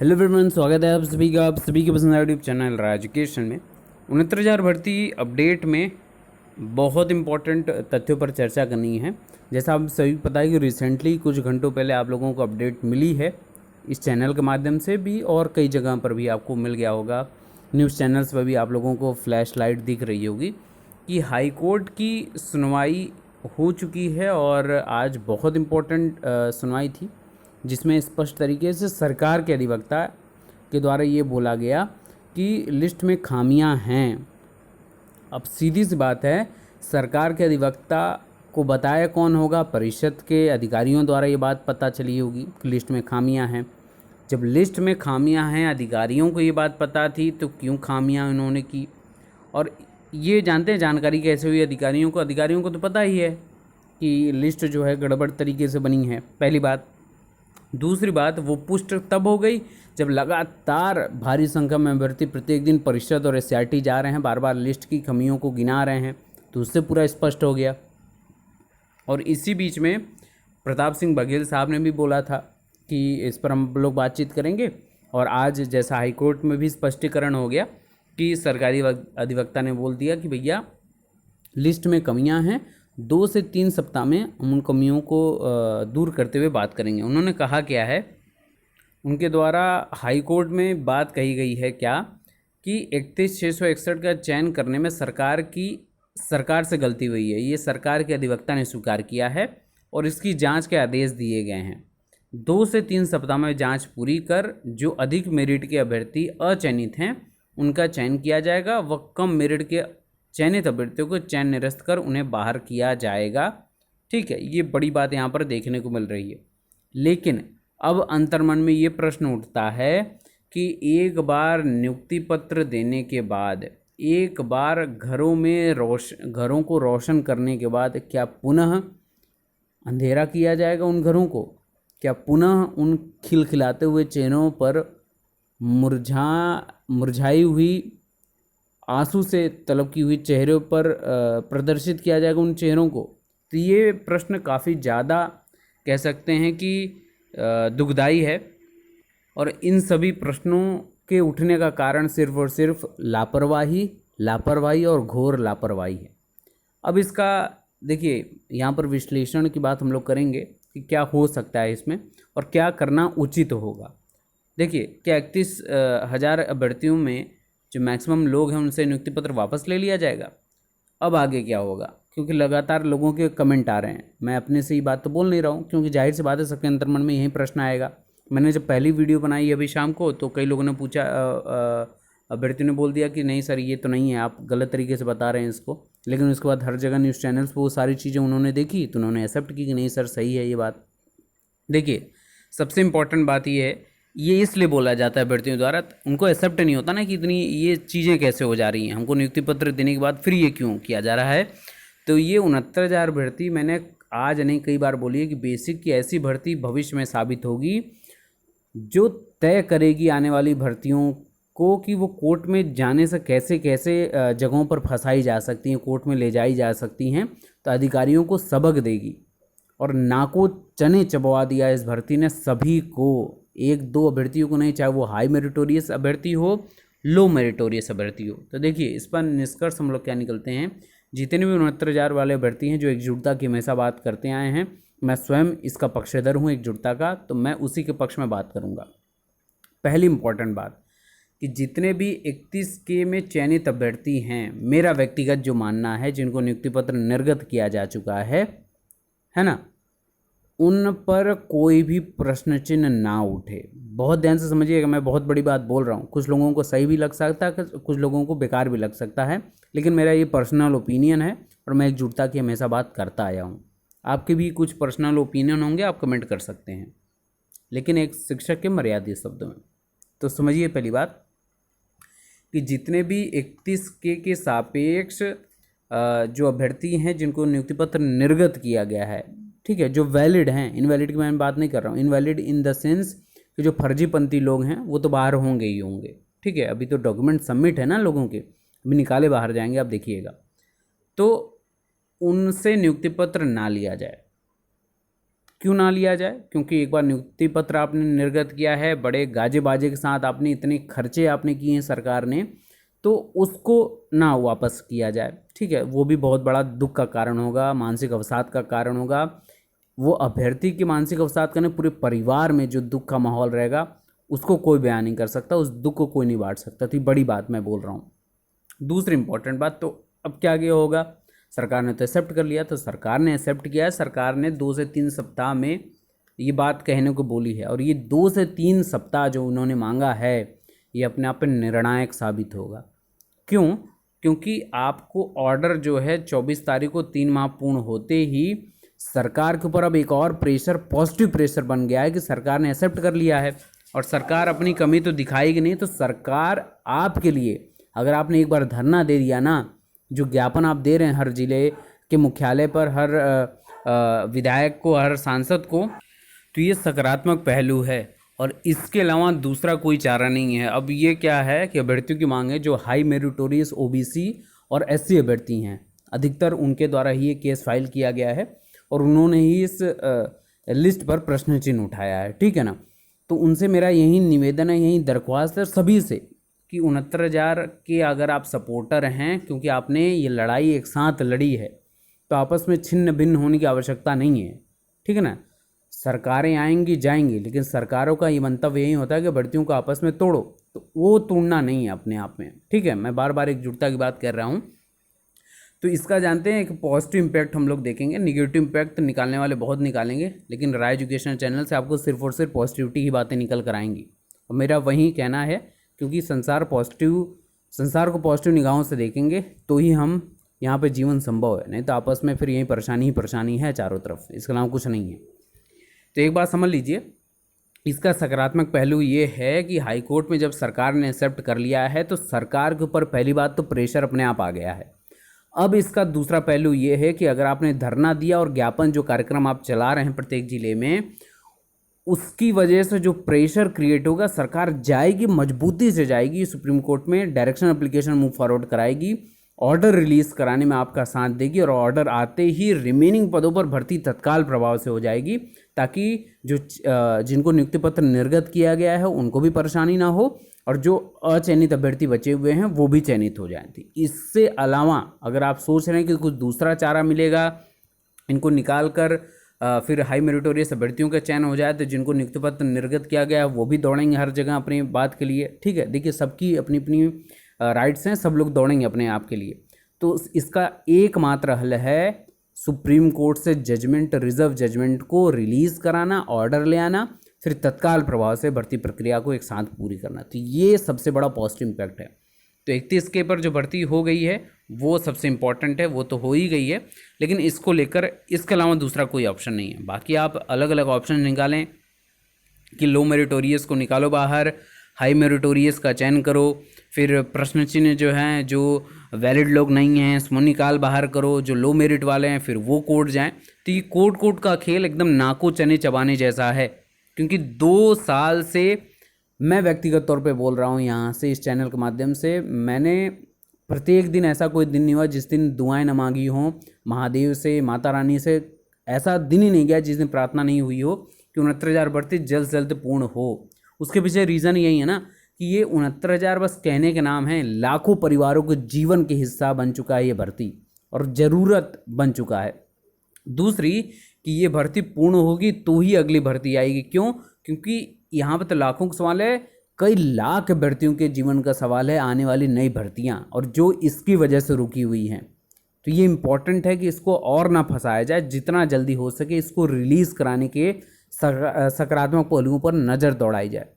Hello everyone, स्वागत है आप सभी के पसंद यूट्यूब चैनल एजुकेशन में 69,000 भर्ती अपडेट में बहुत इंपॉर्टेंट तथ्यों पर चर्चा करनी है। जैसा आप सभी को पता है कि रिसेंटली कुछ घंटों पहले आप लोगों को अपडेट मिली है इस चैनल के माध्यम से भी, और कई जगह पर भी आपको मिल गया होगा, न्यूज़ चैनल्स पर भी आप लोगों को फ्लैश लाइट दिख रही होगी कि हाई कोर्ट की सुनवाई हो चुकी है। और आज बहुत इम्पोर्टेंट सुनवाई थी जिसमें स्पष्ट तरीके से सरकार के अधिवक्ता के द्वारा ये बोला गया कि लिस्ट में खामियां हैं। अब सीधी सी बात है, सरकार के अधिवक्ता को बताया कौन होगा? परिषद के अधिकारियों द्वारा ये बात पता चली होगी कि लिस्ट में खामियां हैं। जब लिस्ट में खामियां हैं, अधिकारियों को ये बात पता थी, तो क्यों खामियां उन्होंने की? और ये जानते हैं जानकारी कैसे हुई अधिकारियों को तो पता ही है कि लिस्ट जो है गड़बड़ तरीके से बनी है, पहली बात। दूसरी बात, वो पुष्ट तब हो गई जब लगातार भारी संख्या में अभ्यर्थी प्रत्येक दिन परिषद और एससीईआरटी जा रहे हैं, बार बार लिस्ट की कमियों को गिना रहे हैं, तो उससे पूरा स्पष्ट हो गया। और इसी बीच में प्रताप सिंह बघेल साहब ने भी बोला था कि इस पर हम लोग बातचीत करेंगे, और आज जैसा हाईकोर्ट में भी स्पष्टीकरण हो गया कि सरकारी अधिवक्ता ने बोल दिया कि भैया लिस्ट में कमियां हैं, 2 से 3 सप्ताह में हम उन कमियों को दूर करते हुए बात करेंगे। उन्होंने कहा क्या है, उनके द्वारा हाई कोर्ट में बात कही गई है क्या कि 31,661 का चयन करने में सरकार से गलती हुई है। ये सरकार के अधिवक्ता ने स्वीकार किया है और इसकी जांच के आदेश दिए गए हैं। 2 से 3 सप्ताह में जांच पूरी कर जो अधिक मेरिट के अभ्यर्थी अचयनित हैं उनका चयन किया जाएगा, व कम मेरिट के चयनित अभ्यर्थियों को चयन निरस्त कर उन्हें बाहर किया जाएगा। ठीक है, ये बड़ी बात यहाँ पर देखने को मिल रही है। लेकिन अब अंतर्मन में ये प्रश्न उठता है कि एक बार नियुक्ति पत्र देने के बाद, एक बार घरों को रोशन करने के बाद क्या पुनः अंधेरा किया जाएगा उन घरों को? क्या पुनः उन खिलखिलाते हुए चेहरों पर मुरझाई हुई आंसू से तलब की हुई चेहरों पर प्रदर्शित किया जाएगा उन चेहरों को? तो ये प्रश्न काफ़ी ज़्यादा कह सकते हैं कि दुखदाई है, और इन सभी प्रश्नों के उठने का कारण सिर्फ और सिर्फ लापरवाही और घोर लापरवाही है। अब इसका देखिए, यहाँ पर विश्लेषण की बात हम लोग करेंगे कि क्या हो सकता है इसमें और क्या करना उचित होगा। देखिए, क्या 31,000 अभ्यर्थियों में जो मैक्सिमम लोग हैं उनसे नियुक्ति पत्र वापस ले लिया जाएगा? अब आगे क्या होगा? क्योंकि लगातार लोगों के कमेंट आ रहे हैं, मैं अपने से ही बात तो बोल नहीं रहा हूँ, क्योंकि जाहिर सी बात है सबके अंतर्मन में यही प्रश्न आएगा। मैंने जब पहली वीडियो बनाई अभी शाम को, तो कई लोगों ने पूछा, अभ्यर्थी ने बोल दिया कि नहीं सर ये तो नहीं है, आप गलत तरीके से बता रहे हैं इसको। लेकिन उसके बाद हर जगह न्यूज़ चैनल्स पर वो सारी चीज़ें उन्होंने देखी तो उन्होंने एक्सेप्ट की कि नहीं सर सही है ये बात। देखिए, सबसे इम्पॉर्टेंट बात ये है, ये इसलिए बोला जाता है अभ्यर्थियों द्वारा, उनको एक्सेप्ट नहीं होता ना कि इतनी ये चीज़ें कैसे हो जा रही हैं, हमको नियुक्ति पत्र देने के बाद फिर ये क्यों किया जा रहा है। तो ये 69,000 भर्ती मैंने आज नहीं कई बार बोली है कि बेसिक की ऐसी भर्ती भविष्य में साबित होगी जो तय करेगी आने वाली भर्तियों को कि वो कोर्ट में जाने से कैसे कैसे जगहों पर फंसाई जा सकती हैं, कोर्ट में ले जाई जा सकती हैं। तो अधिकारियों को सबक देगी, और नाको चने चबवा दिया इस भर्ती ने सभी को, 1-2 अभ्यर्थियों को नहीं, चाहे वो हाई मेरिटोरियस अभ्यर्थी हो, लो मेरिटोरियस अभ्यर्थी हो। तो देखिए, इस पर निष्कर्ष हम लोग क्या निकलते हैं, जितने भी 69,000 वाले अभ्यर्थी हैं जो एकजुटता की हमेशा बात करते आए हैं, मैं स्वयं इसका पक्षधर हूँ एकजुटता का, तो मैं उसी के पक्ष में बात करूँगा। पहली इंपॉर्टेंट बात कि जितने भी 31K में चयनित अभ्यर्थी हैं, मेरा व्यक्तिगत जो मानना है, जिनको नियुक्ति पत्र निर्गत किया जा चुका है ना, उन पर कोई भी प्रश्न चिन्ह ना उठे। बहुत ध्यान से समझिएगा, मैं बहुत बड़ी बात बोल रहा हूँ, कुछ लोगों को सही भी लग सकता है, कुछ लोगों को बेकार भी लग सकता है, लेकिन मेरा ये पर्सनल ओपिनियन है और मैं एकजुटता की हमेशा बात करता आया हूँ। आपके भी कुछ पर्सनल ओपिनियन होंगे, आप कमेंट कर सकते हैं, लेकिन एक शिक्षक के मर्यादित शब्दों में। तो समझिए पहली बात कि जितने भी 31K के सापेक्ष जो अभ्यर्थी हैं जिनको नियुक्ति पत्र निर्गत किया गया है, ठीक है, जो वैलिड हैं, इनवैलिड की मैं बात नहीं कर रहा हूँ, इनवैलिड इन द सेंस कि जो फर्जीपंथी लोग हैं वो तो बाहर होंगे ही होंगे। ठीक है, अभी तो डॉक्यूमेंट सबमिट है ना लोगों के, अभी निकाले बाहर जाएंगे, आप देखिएगा। तो उनसे नियुक्ति पत्र ना लिया जाए, क्यों ना लिया जाए? क्योंकि एक बार नियुक्ति पत्र आपने निर्गत किया है, बड़े गाजे बाजे के साथ आपने इतने खर्चे आपने किए हैं सरकार ने, तो उसको ना वापस किया जाए। ठीक है, वो भी बहुत बड़ा दुख का कारण होगा, मानसिक अवसाद का कारण होगा। वो अभ्यर्थी के मानसिक अवसाद का नहीं, पूरे परिवार में जो दुख का माहौल रहेगा उसको कोई बयान नहीं कर सकता, उस दुख को कोई नहीं बांट सकता। तो बड़ी बात मैं बोल रहा हूँ। दूसरी इंपॉर्टेंट बात, तो अब क्या आगे होगा? सरकार ने तो एक्सेप्ट कर लिया, तो सरकार ने एक्सेप्ट किया है, सरकार ने 2 से 3 सप्ताह में ये बात कहने को बोली है, और ये 2 से 3 सप्ताह जो उन्होंने मांगा है ये अपने आप में निर्णायक साबित होगा। क्यों? क्योंकि आपको ऑर्डर जो है 24 तारीख को 3 माह पूर्ण होते ही सरकार के ऊपर अब एक और प्रेशर, पॉजिटिव प्रेशर बन गया है कि सरकार ने एक्सेप्ट कर लिया है, और सरकार अपनी कमी तो दिखाएगी नहीं। तो सरकार आपके लिए, अगर आपने एक बार धरना दे दिया ना, जो ज्ञापन आप दे रहे हैं हर जिले के मुख्यालय पर, हर विधायक को, हर सांसद को, तो ये सकारात्मक पहलू है, और इसके अलावा दूसरा कोई चारा नहीं है। अब ये क्या है कि अभ्यर्थियों की मांग है जो हाई मेरिटोरियस ओबीसी और एससी अभ्यर्थी हैं, अधिकतर उनके द्वारा ही ये केस फाइल किया गया है, और उन्होंने ही इस लिस्ट पर प्रश्न चिन्ह उठाया है। ठीक है ना? तो उनसे मेरा यही निवेदन है, यही दरख्वास्त है सभी से कि 69,000 के अगर आप सपोर्टर हैं, क्योंकि आपने ये लड़ाई एक साथ लड़ी है, तो आपस में छिन्न भिन्न होने की आवश्यकता नहीं है। ठीक है ना? सरकारें आएंगी जाएंगी, लेकिन सरकारों का ये मंतव्य यही होता है कि भर्तियों को आपस में तोड़ो, तो वो तोड़ना नहीं है अपने आप में। ठीक है, मैं बार बार एकजुटता की बात कर रहा हूँ। तो इसका जानते हैं एक पॉजिटिव इम्पैक्ट हम लोग देखेंगे, निगेटिव इम्पैक्ट निकालने वाले बहुत निकालेंगे, लेकिन राय एजुकेशन चैनल से आपको सिर्फ और सिर्फ पॉजिटिविटी की बातें निकल कर आएंगी, और मेरा वही कहना है, क्योंकि संसार को पॉजिटिव निगाहों से देखेंगे तो ही हम यहाँ पे जीवन संभव है, नहीं तो आपस में फिर यही परेशानी ही परेशानी है चारों तरफ, इसके अलावा कुछ नहीं है। तो एक बात समझ लीजिए, इसका सकारात्मक पहलू ये है कि हाई कोर्ट में जब सरकार ने एक्सेप्ट कर लिया है, तो सरकार के ऊपर पहली बात तो प्रेशर अपने आप आ गया है। अब इसका दूसरा पहलू ये है कि अगर आपने धरना दिया और ज्ञापन जो कार्यक्रम आप चला रहे हैं प्रत्येक जिले में, उसकी वजह से जो प्रेशर क्रिएट होगा, सरकार जाएगी, मजबूती से जाएगी सुप्रीम कोर्ट में, डायरेक्शन एप्लीकेशन मूव फॉरवर्ड कराएगी, ऑर्डर रिलीज कराने में आपका साथ देगी, और ऑर्डर आते ही रिमेनिंग पदों पर भर्ती तत्काल प्रभाव से हो जाएगी, ताकि जो जिनको नियुक्ति पत्र निर्गत किया गया है उनको भी परेशानी ना हो, और जो अचयनित अभ्यर्थी बचे हुए हैं वो भी चयनित हो जाएं। इससे अलावा अगर आप सोच रहे हैं कि कुछ दूसरा चारा मिलेगा, इनको निकाल कर फिर हाई मेरिटोरियस अभ्यर्थियों का चयन हो जाए, तो जिनको नियुक्ति पत्र निर्गत किया गया है वो भी दौड़ेंगे हर जगह अपनी बात के लिए। ठीक है, देखिए सबकी अपनी अपनी राइट्स हैं, सब लोग दौड़ेंगे अपने आप के लिए। तो इसका एकमात्र हल है सुप्रीम कोर्ट से जजमेंट, रिजर्व जजमेंट को रिलीज़ कराना, ऑर्डर ले आना, फिर तत्काल प्रभाव से भर्ती प्रक्रिया को एक साथ पूरी करना। तो ये सबसे बड़ा पॉजिटिव इम्पैक्ट है। तो 31 के पर जो भर्ती हो गई है वो सबसे इम्पॉर्टेंट है, वो तो हो ही गई है, लेकिन इसको लेकर इसके अलावा दूसरा कोई ऑप्शन नहीं है। बाकी आप अलग अलग ऑप्शन निकालें कि लो मेरिटोरियस को निकालो बाहर, हाई मेरिटोरियस का चयन करो, फिर प्रश्न चिन्ह जो हैं, जो वैलिड लोग नहीं हैं उसको निकाल बाहर करो, जो लो मेरिट वाले हैं फिर वो कोर्ट जाएं। तो ये कोर्ट का खेल एकदम नाको चने चबाने जैसा है, क्योंकि 2 साल से मैं व्यक्तिगत तौर पे बोल रहा हूँ यहाँ से, इस चैनल के माध्यम से, मैंने प्रत्येक दिन ऐसा कोई दिन नहीं हुआ जिस दिन दुआएं न मांगी हों महादेव से, माता रानी से। ऐसा दिन ही नहीं गया जिस दिन प्रार्थना नहीं हुई हो कि 69,000 भर्ती जल्द से जल्द पूर्ण हो। उसके पीछे रीज़न यही है ना कि ये 69,000 बस कहने के नाम हैं, लाखों परिवारों के जीवन के हिस्सा बन चुका है ये भर्ती, और ज़रूरत बन चुका है। दूसरी कि ये भर्ती पूर्ण होगी तो ही अगली भर्ती आएगी। क्यों? क्योंकि यहाँ पर तो लाखों का सवाल है, कई लाख अभ्यर्थियों के जीवन का सवाल है, आने वाली नई भर्तियाँ, और जो इसकी वजह से रुकी हुई हैं। तो ये इम्पॉर्टेंट है कि इसको और ना फंसाया जाए, जितना जल्दी हो सके इसको रिलीज़ कराने के सकारात्मक पहलुओं पर नज़र दौड़ाई जाए।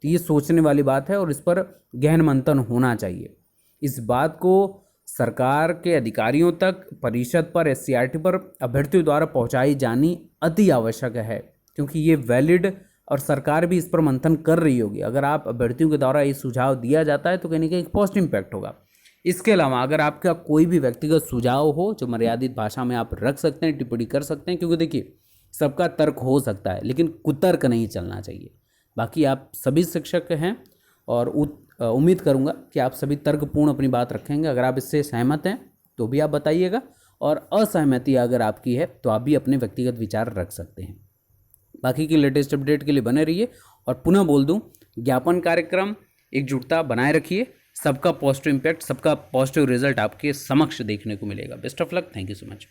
तो ये सोचने वाली बात है, और इस पर गहन मंथन होना चाहिए। इस बात को सरकार के अधिकारियों तक, परिषद पर, एससीईआरटी पर अभ्यर्थियों द्वारा पहुंचाई जानी अति आवश्यक है, क्योंकि ये वैलिड, और सरकार भी इस पर मंथन कर रही होगी। अगर आप अभ्यर्थियों के द्वारा ये सुझाव दिया जाता है तो कहीं ना कहीं एक पॉजिटिव इम्पैक्ट होगा। इसके अलावा अगर आपका कोई भी व्यक्तिगत सुझाव हो जो मर्यादित भाषा में आप रख सकते हैं, टिप्पणी कर सकते हैं, क्योंकि देखिए सबका तर्क हो सकता है लेकिन कुतर्क नहीं चलना चाहिए। बाकी आप सभी शिक्षक हैं, और उम्मीद करूंगा कि आप सभी तर्कपूर्ण अपनी बात रखेंगे। अगर आप इससे सहमत हैं तो भी आप बताइएगा, और असहमति अगर आपकी है तो आप भी अपने व्यक्तिगत विचार रख सकते हैं। बाकी की लेटेस्ट अपडेट के लिए बने रहिए। और पुनः बोल दूं, ज्ञापन कार्यक्रम एकजुटता बनाए रखिए, सबका पॉजिटिव इम्पैक्ट, सबका पॉजिटिव रिजल्ट आपके समक्ष देखने को मिलेगा। Best of luck, thank you so much.